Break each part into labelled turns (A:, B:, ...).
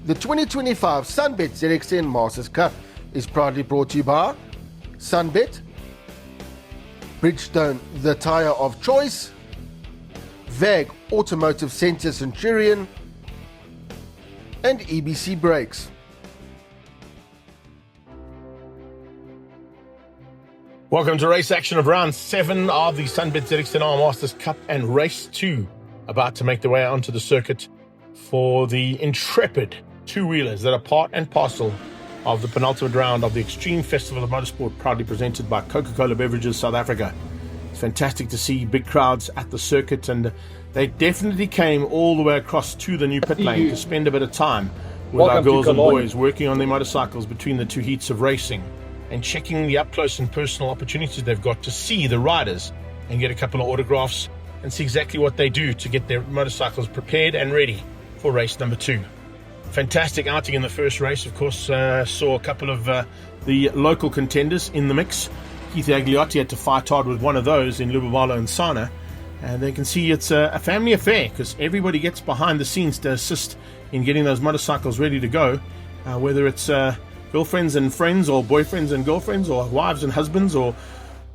A: The 2025 Sunbet ZX-10 Masters Cup is proudly brought to you by Sunbet, Bridgestone, the tyre of choice, VAG Automotive Centurion, and EBC Brakes.
B: Welcome to race action of round 7 of the Sunbet ZX-10 Masters Cup and race 2, about to make their way onto the circuit for the intrepid two-wheelers that are part and parcel of the penultimate round of the Extreme Festival of Motorsport, proudly presented by Coca-Cola Beverages South Africa. It's fantastic to see big crowds at the circuit, and they definitely came all the way across to the new pit lane to spend a bit of time with our girls and boys working on their motorcycles between the two heats of racing and checking the up-close and personal opportunities they've got to see the riders and get a couple of autographs and see exactly what they do to get their motorcycles prepared and ready for race number 2. Fantastic outing in the first race, of course. Saw a couple of the local contenders in the mix. Keith Agliotti had to fight hard with one of those in Lubabalo and Sana, and they can see it's a family affair because everybody gets behind the scenes to assist in getting those motorcycles ready to go, whether it's girlfriends and friends, or boyfriends and girlfriends, or wives and husbands, or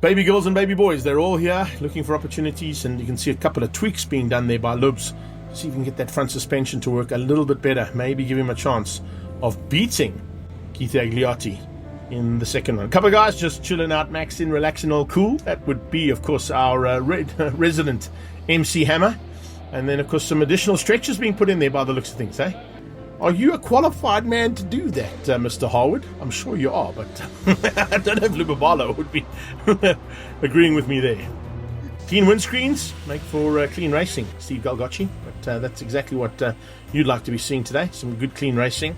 B: baby girls and baby boys. They're all here looking for opportunities, and you can see a couple of tweaks being done there by Lubs. See if we can get that front suspension to work a little bit better. Maybe give him a chance of beating Keith Agliotti in the second one. A couple of guys just chilling out, maxing, relaxing, all cool. That would be, of course, our resident MC Hammer. And then, of course, some additional stretches being put in there by the looks of things, eh? Are you a qualified man to do that, Mr. Harwood? I'm sure you are, but I don't know if Lubabalo would be agreeing with me there. Clean windscreens make for clean racing, Steve Galgocci, but that's exactly what you'd like to be seeing today. Some good clean racing.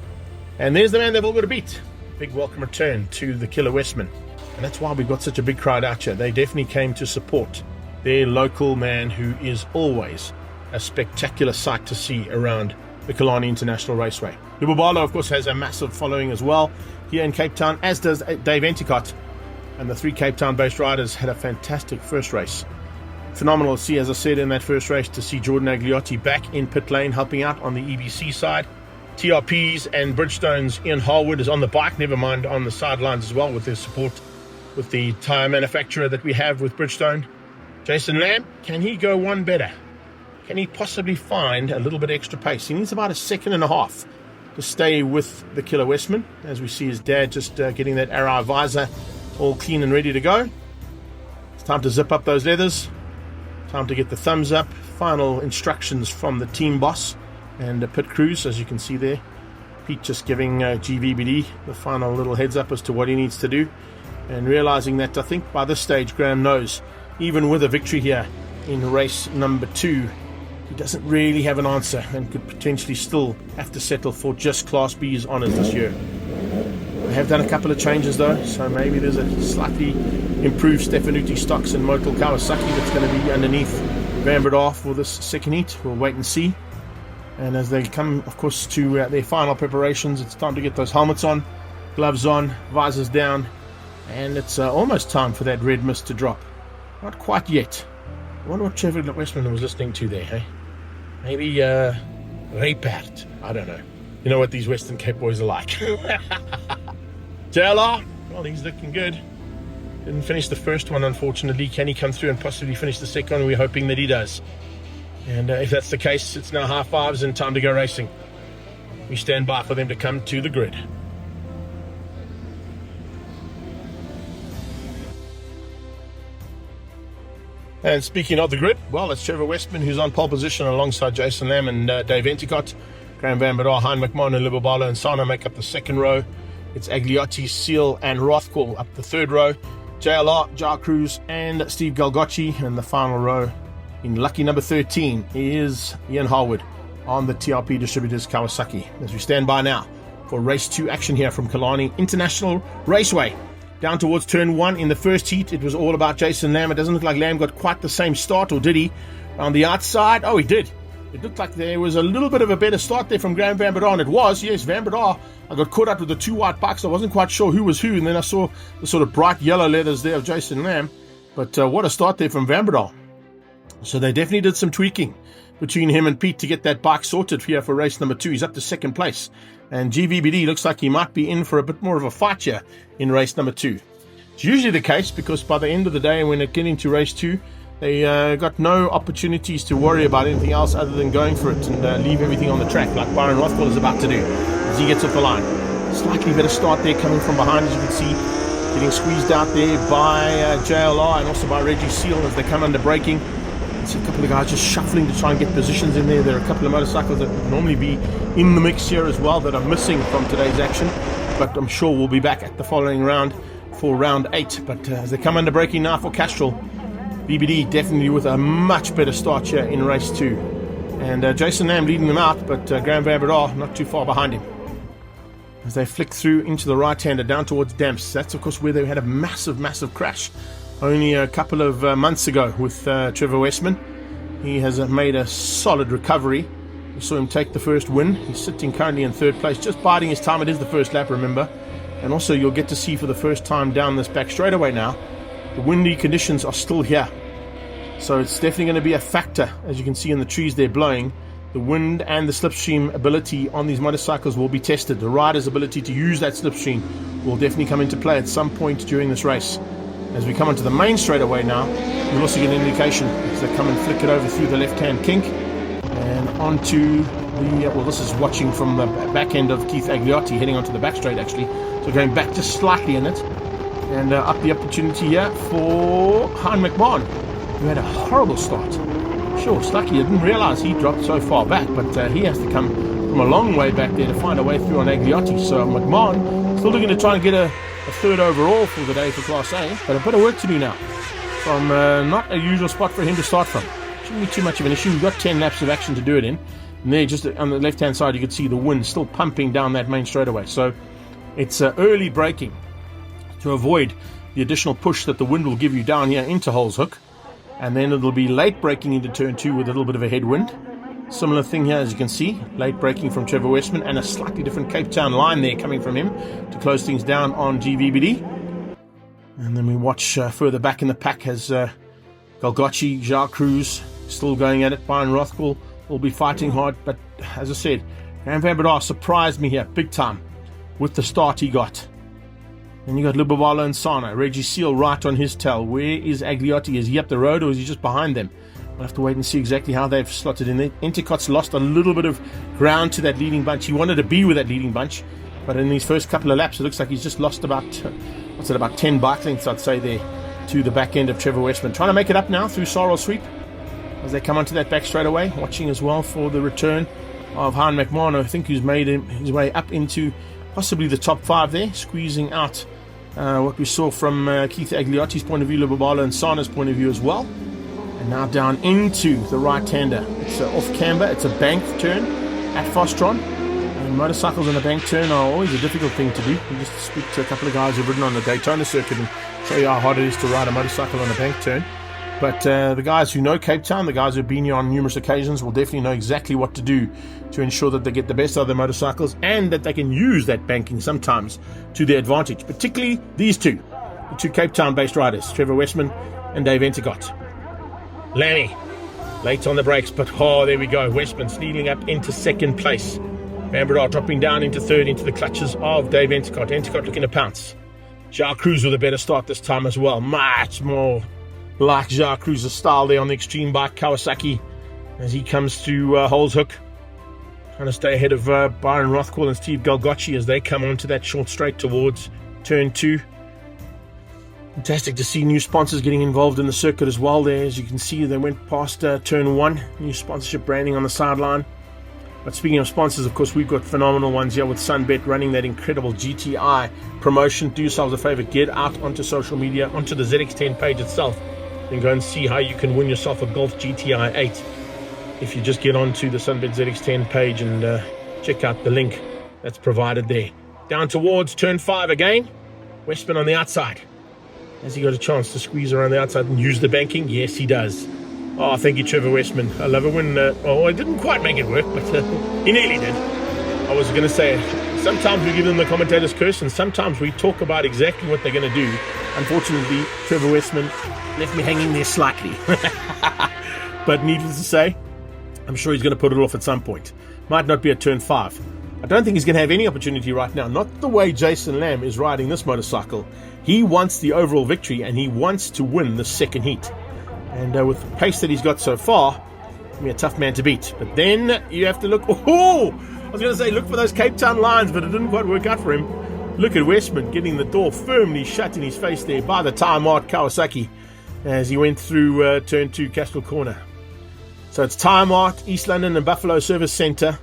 B: And there's the man they've all got to beat. Big welcome return to the Killer Westman. And that's why we've got such a big crowd out here. They definitely came to support their local man, who is always a spectacular sight to see around the Killarney International Raceway. Lubabalo, of course, has a massive following as well here in Cape Town, as does Dave Enticott. And the 3 Cape Town-based riders had a fantastic first race. Phenomenal to see, as I said, in that first race, to see Jordan Agliotti back in pit lane helping out on the EBC side. TRP's and Bridgestone's Ian Harwood is on the bike, never mind on the sidelines as well, with his support with the tyre manufacturer that we have with Bridgestone. Jason Lamb, can he go one better? Can he possibly find a little bit extra pace? He needs about a second and a half to stay with the Killer Westman, as we see his dad just getting that Arrow visor all clean and ready to go. It's time to zip up those leathers. Time to get the thumbs up. Final instructions from the team boss and the pit crews, as you can see there. Pete just giving GVBD the final little heads up as to what he needs to do, and realizing that I think by this stage Graham knows, even with a victory here in race number 2, he doesn't really have an answer and could potentially still have to settle for just Class B's honours this year. They have done a couple of changes though, so maybe there's a slightly improved Stefanuti stocks and Motul Kawasaki that's going to be underneath Van Breda for this second heat. We'll wait and see. And as they come, of course, to their final preparations, it's time to get those helmets on, gloves on, visors down, and it's almost time for that red mist to drop. Not quite yet. I wonder what Trevor Westman was listening to there, hey? Maybe Raypert. I don't know. You know what these Western Cape boys are like. JLR, well, he's looking good. Didn't finish the first one, unfortunately. Can he come through and possibly finish the second one? We're hoping that he does. And if that's the case, it's now high fives and time to go racing. We stand by for them to come to the grid. And speaking of the grid, well, it's Trevor Westman who's on pole position alongside Jason Lamb and Dave Enticott. Graham Van Breda, Hein McMahon, and Lubabalo and Sana make up the second row. It's Agliotti, Seal, and Rothquell up the third row. JLR, Jar Cruz, and Steve Galgocci. And the final row in lucky number 13 is Ian Harwood on the TRP Distributors Kawasaki. As we stand by now for race 2 action here from Killarney International Raceway. Down towards turn 1 in the first heat, it was all about Jason Lamb. It doesn't look like Lamb got quite the same start, or did he? On the outside, oh, he did. It looked like there was a little bit of a better start there from Graham Van Breda, and it was, yes, Van Breda. I got caught up with the 2 white bikes. I wasn't quite sure who was who, and then I saw the sort of bright yellow leathers there of Jason Lamb. But what a start there from Van Breda. So they definitely did some tweaking. between him and Pete to get that bike sorted here for race number 2. He's up to second place. And GVBD looks like he might be in for a bit more of a fight here in race number 2. It's usually the case because by the end of the day, when they get into race 2, they got no opportunities to worry about anything else other than going for it and leave everything on the track, like Byron Rothwell is about to do as he gets off the line. Slightly better start there coming from behind, as you can see. Getting squeezed out there by JLR and also by Reggie Seal as they come under braking. It's a couple of guys just shuffling to try and get positions in there. There are a couple of motorcycles that would normally be in the mix here as well that are missing from today's action. But I'm sure we'll be back at the following round for round 8. But as they come under braking now for Castrol, BBD definitely with a much better start here in race 2. And Jason Lamb leading them out, but Graham Van Breda not too far behind him. As they flick through into the right-hander down towards Damps. That's, of course, where they had a massive crash only a couple of months ago with Trevor Westman. He has made a solid recovery. We saw him take the first win. He's sitting currently in 3rd place, just biding his time. It is the first lap, remember. And also you'll get to see for the first time down this back straightaway now, the windy conditions are still here. So it's definitely going to be a factor, as you can see in the trees they're blowing. The wind and the slipstream ability on these motorcycles will be tested. The rider's ability to use that slipstream will definitely come into play at some point during this race. As we come onto the main straightaway now, you'll also get an indication as they come and flick it over through the left-hand kink and onto the, well, this is watching from the back end of Keith Agliotti heading onto the back straight actually. So going back just slightly in it and up the opportunity here for Hein McMahon, who had a horrible start. Sure, it's lucky I didn't realize he dropped so far back, but he has to come from a long way back there to find a way through on Agliotti. So McMahon still looking to try and get a 3rd overall for the day for Class A, but a bit of work to do now. From not a usual spot for him to start from. Shouldn't be too much of an issue. We've got 10 laps of action to do it in. And there, just on the left-hand side, you can see the wind still pumping down that main straightaway. So it's early braking to avoid the additional push that the wind will give you down here into Holes Hook. And then it'll be late braking into turn 2 with a little bit of a headwind. Similar thing here, as you can see, late braking from Trevor Westman and a slightly different Cape Town line there coming from him to close things down on GVBD. And then we watch further back in the pack as Galgocci, Jacques Cruz still going at it. Byron Rothwell will be fighting hard, but as I said, Graham Van Breda surprised me here big time with the start he got. Then you got Lubabalo and Sana. Reggie Seal right on his tail. Where is Agliotti? Is he up the road or is he just behind them? We'll have to wait and see exactly how they've slotted in there. Entercott's lost a little bit of ground to that leading bunch. He wanted to be with that leading bunch, but in these first couple of laps, it looks like he's just lost about, about 10 bike lengths, I'd say, there to the back end of Trevor Westman. Trying to make it up now through Sorrel Sweep as they come onto that back straightaway. Watching as well for the return of Hein McMahon, I think, who's made his way up into possibly the top 5 there, squeezing out what we saw from Keith Agliotti's point of view, Lubabalo and Sana's point of view as well. And now down into the right-hander. It's off camber. It's a bank turn at Fostron. And motorcycles on a bank turn are always a difficult thing to do. You just speak to a couple of guys who've ridden on the Daytona circuit and show you how hard it is to ride a motorcycle on a bank turn. But the guys who know Cape Town, the guys who've been here on numerous occasions, will definitely know exactly what to do to ensure that they get the best out of their motorcycles and that they can use that banking sometimes to their advantage. Particularly these two, the two Cape Town-based riders, Trevor Westman and Dave Entercott. Lammy, late on the brakes, but there we go. Westman sneaking up into 2nd place. Van Breda dropping down into 3rd into the clutches of Dave Entercott. Entercott looking to pounce. Jacques Cruz with a better start this time as well. Much more like Jacques Cruz's style there on the extreme bike Kawasaki as he comes to Holes Hook. Trying to stay ahead of Byron Rothwell and Steve Galgocci as they come onto that short straight towards turn 2. Fantastic to see new sponsors getting involved in the circuit as well there. As you can see, they went past turn 1. New sponsorship branding on the sideline. But speaking of sponsors, of course, we've got phenomenal ones here with Sunbet running that incredible GTI promotion. Do yourselves a favor, get out onto social media, onto the ZX-10 page itself, and go and see how you can win yourself a Golf GTI 8. If you just get onto the Sunbet ZX-10 page and check out the link that's provided there. Down towards turn 5 again. Westman on the outside. Has he got a chance to squeeze around the outside and use the banking? Yes, he does. Oh, thank you, Trevor Westman. I love it when... I didn't quite make it work, but he nearly did. I was going to say, sometimes we give them the commentator's curse, and sometimes we talk about exactly what they're going to do. Unfortunately, Trevor Westman left me hanging there slightly. But needless to say, I'm sure he's going to put it off at some point. Might not be at turn 5. I don't think he's going to have any opportunity right now. Not the way Jason Lamb is riding this motorcycle. He wants the overall victory, and he wants to win the second heat. And with the pace that he's got so far, he's going to be a tough man to beat. But then you have to look... Oh! I was going to say, look for those Cape Town lines, but it didn't quite work out for him. Look at Westman getting the door firmly shut in his face there by the Tyre Mart Kawasaki as he went through turn 2 Castrol Corner. So it's Tyre Mart, East London and Buffalo Service Centre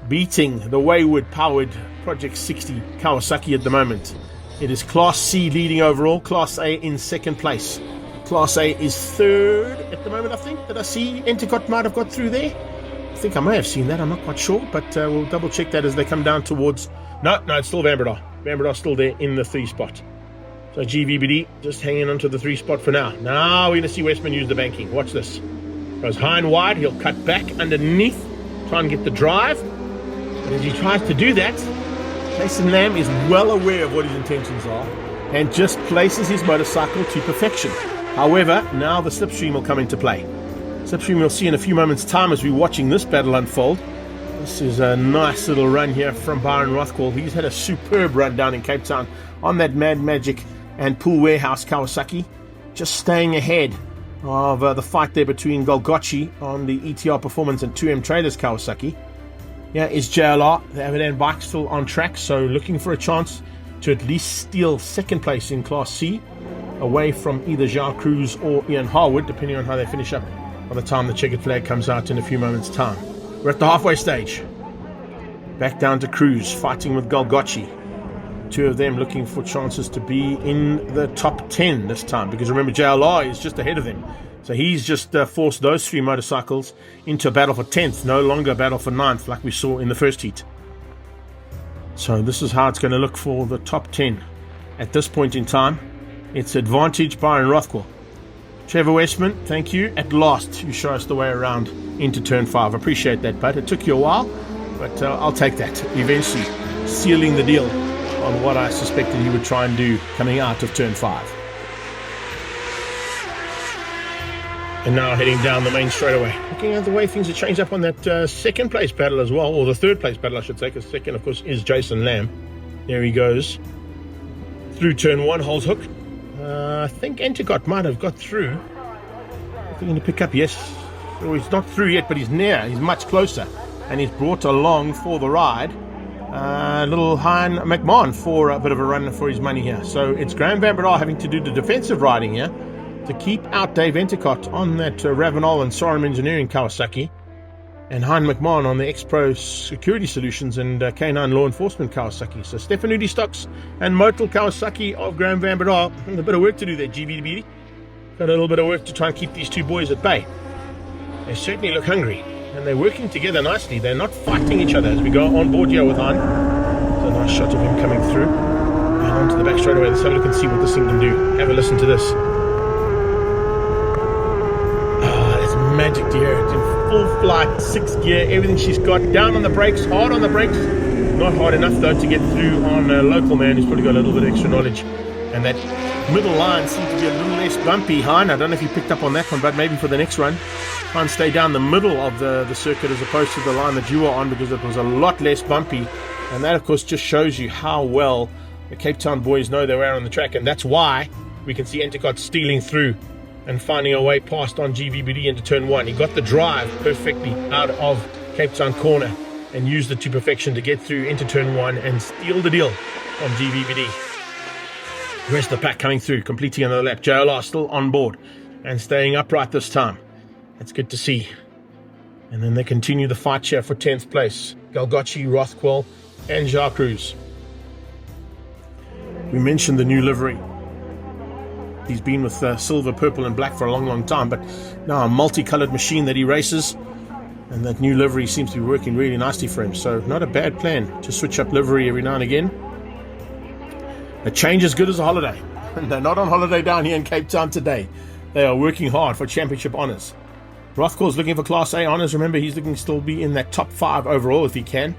B: beating the wayward-powered Project 60 Kawasaki at the moment. It is Class C leading overall, Class A in second place. Class A is third at the moment, I think. Did I see Entercott might have got through there? I think I may have seen that, I'm not quite sure, but we'll double-check that as they come down towards... No, it's still Vanbrugh. Vanbrugh still there in the 3 spot. So GVBD just hanging onto the 3 spot for now. Now we're going to see Westman use the banking. Watch this. Goes high and wide. He'll cut back underneath, try and get the drive. But as he tries to do that, Jason Lamb is well aware of what his intentions are and just places his motorcycle to perfection. However, now the slipstream will come into play. Slipstream we'll see in a few moments' time as we're watching this battle unfold. This is a nice little run here from Byron Rothwell. He's had a superb run down in Cape Town on that Mad Magic and Pool Warehouse Kawasaki, just staying ahead of the fight there between Golgocci on the ETR Performance and 2M Traders Kawasaki. Yeah, is JLR, the Avidan bike, still on track, so looking for a chance to at least steal second place in Class C, away from either Jacques Cruz or Ian Harwood, depending on how they finish up by the time the checkered flag comes out in a few moments' time. We're at the halfway stage. Back down to Cruz, fighting with Golgocci. 2 of them looking for chances to be in the top 10 this time, because remember JLR is just ahead of them. So he's just forced those 3 motorcycles into a battle for 10th, no longer a battle for 9th like we saw in the first heat. So this is how it's going to look for the top 10. At this point in time, it's advantage Byron Rothwell. Trevor Westman, thank you. At last, you show us the way around into turn 5. Appreciate that, but it took you a while, but I'll take that. Eventually, sealing the deal on what I suspected he would try and do coming out of turn 5. And now heading down the main straightaway. Looking at the way things have changed up on that second place battle as well, or the third place battle, I should say, because second, of course, is Jason Lamb. There he goes. Through turn 1, holds hook. I think Entercott might have got through. I think going to pick up, yes. Oh, he's not through yet, but he's near. He's much closer. And he's brought along for the ride little Hein McMahon for a bit of a run for his money here. So it's Graham Van Breda having to do the defensive riding here to keep out Dave Entercott on that Ravenol and Sorum Engineering Kawasaki, and Hein McMahon on the X-Pro Security Solutions and K9 Law Enforcement Kawasaki. So Stefan Udi Stocks and Motul Kawasaki of Graham Van Breda. A bit of work to do there, GVDB. Got a little bit of work to try and keep these 2 boys at bay. They certainly look hungry, and they're working together nicely. They're not fighting each other as we go on board here with Hein. It's a nice shot of him coming through. And onto the back straight away. Let's have a look and see what this thing can do. Have a listen to this. Magic to hear it in full flight, 6 gear, everything she's got, down on the brakes, hard on the brakes, not hard enough though to get through on a local man who's probably got a little bit of extra knowledge. And that middle line seems to be a little less bumpy. Hein, I don't know if you picked up on that one, but maybe for the next run try and stay down the middle of the circuit as opposed to the line that you were on, because it was a lot less bumpy. And that of course just shows you how well the Cape Town boys know their way around the track, and that's why we can see Entercott stealing through and finding a way past on GVBD into turn 1. He got the drive perfectly out of Cape Town corner and used it to perfection to get through into turn 1 and steal the deal on GVBD. The rest of the pack coming through, completing another lap. JLR still on board and staying upright this time. That's good to see. And then they continue the fight here for 10th place. Golgocci, Rothwell and Jacques Cruz. We mentioned the new livery. He's been with silver, purple and black for a long, long time, but now a multicolored machine that he races, and that new livery seems to be working really nicely for him. So not a bad plan to switch up livery every now and again. A change is good as a holiday. And they're not on holiday down here in Cape Town today. They are working hard for championship honours. Rothwell's looking for Class A honours. Remember, he's looking to still be in that top 5 overall if he can.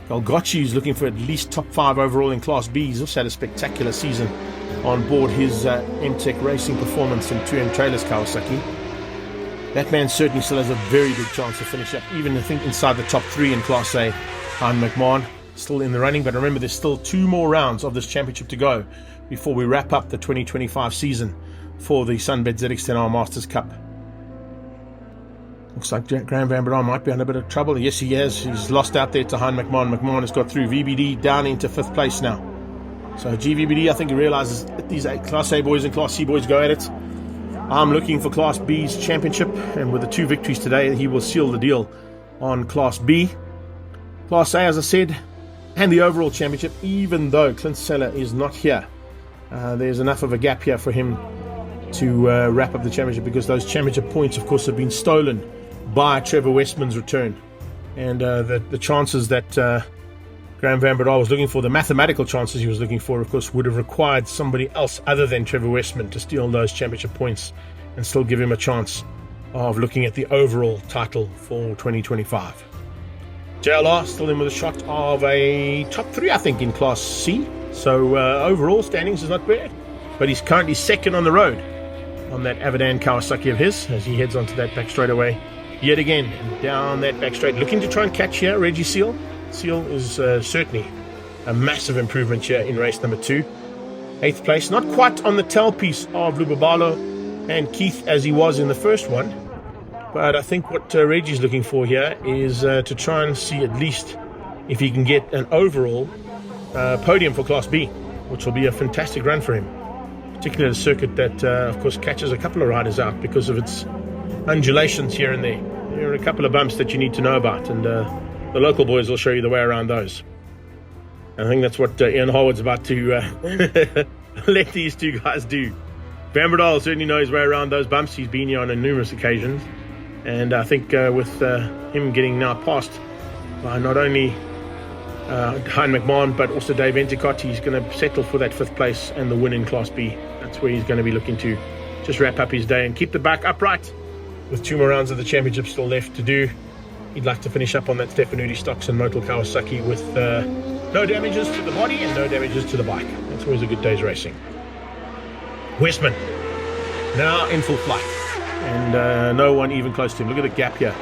B: Golgocci is looking for at least top 5 overall in Class B. He's also had a spectacular season on board his MTech Racing Performance and 2M Trailers Kawasaki. that man certainly still has a very good chance to finish up, even I think inside the top 3 in Class A. Han McMahon still in the running, but remember there's still 2 more rounds of this championship to go before we wrap up the 2025 season for the Sunbet ZX-10 Masters Cup. Looks like Graham Van Breda might be under a bit of trouble. Yes, he has. He's lost out there to Han McMahon. McMahon has got through. VBD down into 5th place now. So GVBD, I think he realizes that these Class A boys and Class C boys go at it. I'm looking for Class B's championship, and with the 2 victories today, he will seal the deal on Class B. Class A, as I said, and the overall championship, even though Clint Seller is not here. There's enough of a gap here for him to wrap up the championship, because those championship points, of course, have been stolen by Trevor Westman's return. And the chances that Graham Van Breda was looking for, the mathematical chances he was looking for, of course, would have required somebody else other than Trevor Westman to steal those championship points and still give him a chance of looking at the overall title for 2025. JLR still in with a shot of a top 3, I think, in Class C. So overall standings is not bad, but he's currently 2nd on the road on that Avidan Kawasaki of his as he heads onto that back straightaway yet again, and down that back straight, looking to try and catch here Reggie Seal. Seal is certainly a massive improvement here in race number 2. 8th place, not quite on the tailpiece of Lubabalo and Keith as he was in the first one, but I think what Reggie's looking for here is to try and see at least if he can get an overall podium for Class B, which will be a fantastic run for him, particularly a circuit that of course catches a couple of riders out because of its undulations here and there. There are a couple of bumps that you need to know about, and the local boys will show you the way around those. And I think that's what Ian Harwood's about to let these 2 guys do. Van Breda certainly knows his way around those bumps. He's been here on numerous occasions, and I think with him getting now passed by not only Hein McMahon but also Dave Enticott, he's going to settle for that 5th place and the win in Class B. That's where he's going to be looking to just wrap up his day and keep the bike upright. With 2 more rounds of the championship still left to do, he'd like to finish up on that Stefanudi Stocks and Motul Kawasaki with no damages to the body and no damages to the bike. That's always a good day's racing. Westman now in full flight, and no one even close to him. Look at the gap here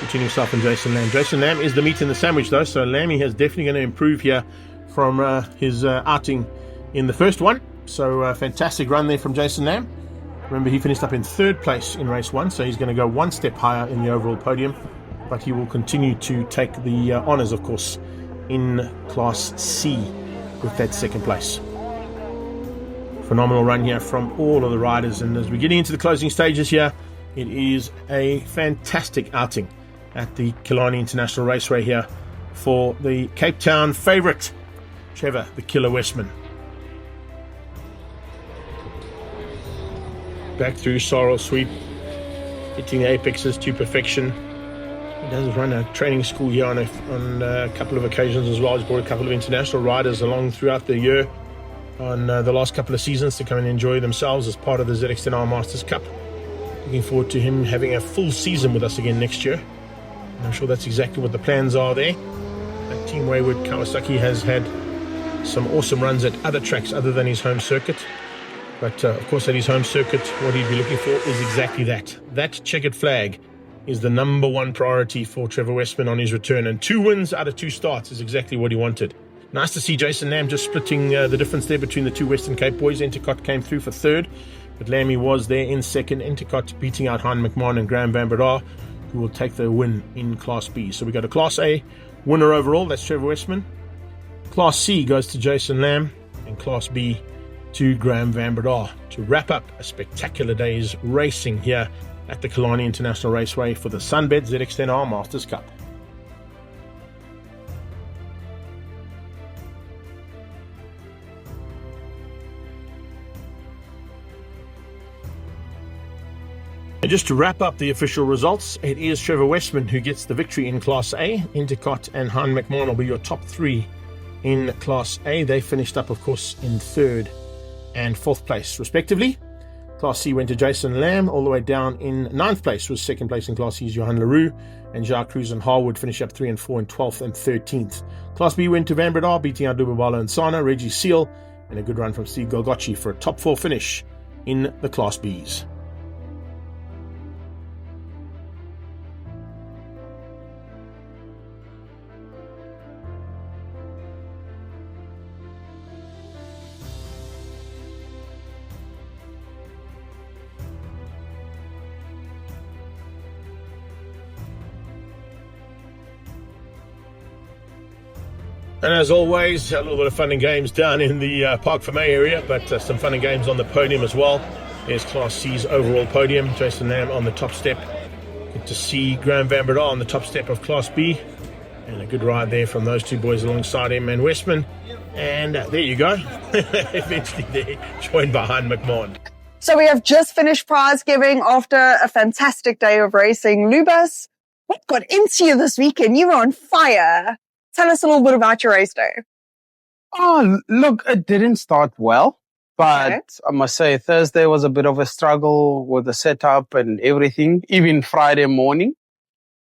B: between himself and Jason Lamb. Jason Lamb is the meat in the sandwich though, so Lammy is definitely going to improve here from his outing in the first one. So fantastic run there from Jason Lamb. Remember, he finished up in 3rd place in race 1, so he's going to go 1 step higher in the overall podium, but he will continue to take the honours, of course, in Class C with that 2nd place. Phenomenal run here from all of the riders, and as we're getting into the closing stages here, it is a fantastic outing at the Killarney International Raceway here for the Cape Town favourite, Trevor the Killer Westman. Back through Sorrel Sweep, hitting the apexes to perfection. He does run a training school here on a couple of occasions as well. He's brought a couple of international riders along throughout the year on the last couple of seasons to come and enjoy themselves as part of the ZX-10 Masters Cup. Looking forward to him having a full season with us again next year. And I'm sure that's exactly what the plans are there. That Team Wayward Kawasaki has had some awesome runs at other tracks other than his home circuit. But of course at his home circuit, what he'd be looking for is exactly that. That checkered flag is the number 1 priority for Trevor Westman on his return. And 2 wins out of 2 starts is exactly what he wanted. Nice to see Jason Lamb just splitting the difference there between the 2 Western Cape boys. Enticott came through for 3rd, but Lammy was there in 2nd. Enticott beating out Hein McMahon and Graham Van Breda, who will take the win in Class B. So we got a Class A winner overall, that's Trevor Westman. Class C goes to Jason Lamb, and Class B to Graham Van Breda to wrap up a spectacular day's racing here at the Killarney International Raceway for the Sunbet ZX-10 Masters Cup. And just to wrap up the official results, it is Trevor Westman who gets the victory in Class A. Enticott and Hein McMahon will be your top 3 in Class A. They finished up, of course, in 3rd and 4th place, respectively. Class C went to Jason Lamb. All the way down in 9th place was 2nd place in Class C's Johan Leroux, and Jacques Cruz and Harwood finished up 3 and 4 in 12th and 13th. Class B went to Van Breda, beating out Dubabalo and Sana, Reggie Seal, and a good run from Steve Golgocci for a top 4 finish in the Class Bs. And as always, a little bit of fun and games down in the Park Fermé area, but some fun and games on the podium as well. Here's Class C's overall podium. Jason Lamb on the top step. Good to see Graham Van Breda on the top step of Class B. And a good ride there from those two boys alongside him and Westman. And there you go. Eventually they're joined behind McMahon.
C: So we have just finished prize giving after a fantastic day of racing. Lubas, what got into you this weekend? You were on fire. Tell us a little bit about your race day.
D: Oh, look, it didn't start well, but
C: Okay.
D: I must say Thursday was a bit of a struggle with the setup and everything, even Friday morning.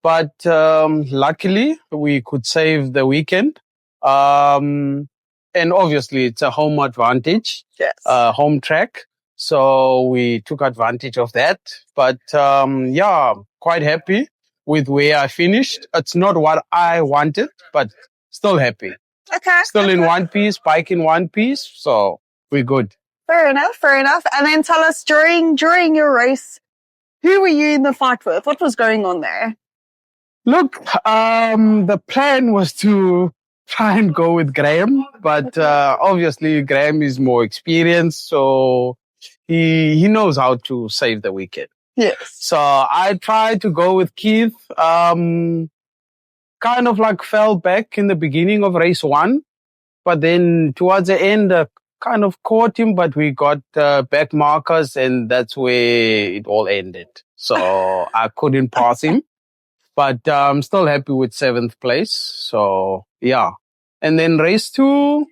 D: But luckily, we could save the weekend. And obviously, it's a home advantage,
C: Yes.
D: home track. So we took advantage of that. But yeah, quite happy with where I finished. It's not what I wanted, but still happy.
C: Okay.
D: Still in one piece, bike in one piece. So we're good.
C: Fair enough, fair enough. And then tell us during your race, who were you in the fight with? What was going on there?
D: Look, the plan was to try and go with Graham, but obviously Graham is more experienced, so he knows how to save the weekend.
C: Yes.
D: So I tried to go with Keith. Kind of like fell back in the beginning of race one, but then towards the end, kind of caught him, but we got back markers, and that's where it all ended. So I couldn't pass him, but I'm still happy with 7th place. So yeah. And then race two,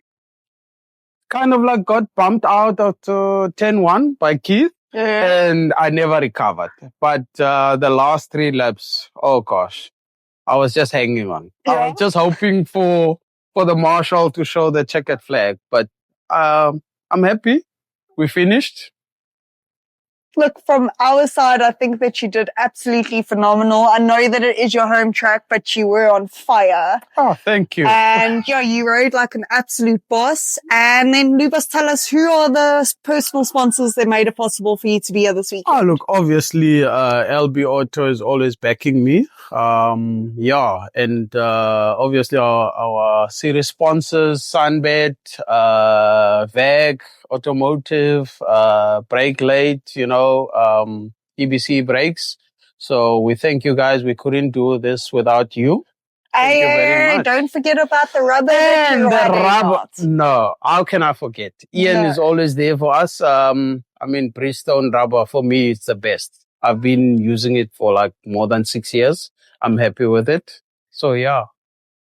D: kind of like got bumped out at 10-1 by Keith.
C: Yeah.
D: And I never recovered. But the last 3 laps, oh gosh, I was just hanging on. I
C: Yeah.
D: was just hoping for the marshal to show the checkered flag. But I'm happy. We finished.
C: Look, from our side, I think that you did absolutely phenomenal. I know that it is your home track, but you were on fire.
D: Oh, thank you.
C: And yeah, you rode like an absolute boss. And then Lubas, tell us who are the personal sponsors that made it possible for you to be here this weekend?
D: Oh, look, obviously, LB Auto is always backing me. Yeah, and obviously our series sponsors, Sunbet, VAG, Automotive, Brake Late, EBC Brakes. So we thank you guys. We couldn't do this without you. Thank you very much.
C: Don't forget about the rubber. that
D: And
C: you're
D: the
C: riding
D: rubber.
C: out.
D: No, how can I forget? Ian
C: No.
D: is always there for us. Bridgestone rubber, for me, it's the best. I've been using it for like more than 6 years. I'm happy with it. So yeah,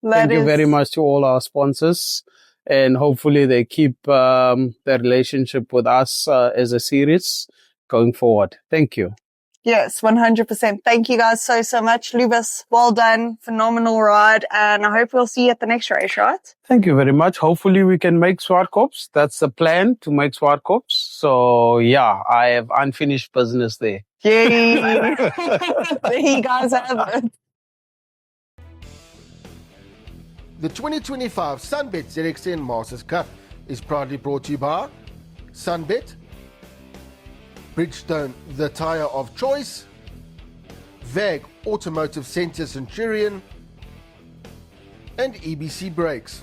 D: thank you very much to all our sponsors. And hopefully they keep the relationship with us as a series going forward. Thank you.
C: Yes, 100%. Thank you guys so much. Lubas, well done. Phenomenal ride. And I hope we'll see you at the next race, right?
D: Thank you very much. Hopefully we can make Swartkops. That's the plan, to make Swartkops. So yeah, I have unfinished business there.
C: Yay. There you guys have it.
A: The 2025 Sunbet ZX-10 Masters Cup is proudly brought to you by Sunbet, Bridgestone, the tyre of choice, VAG Automotive Centre Centurion, and EBC Brakes.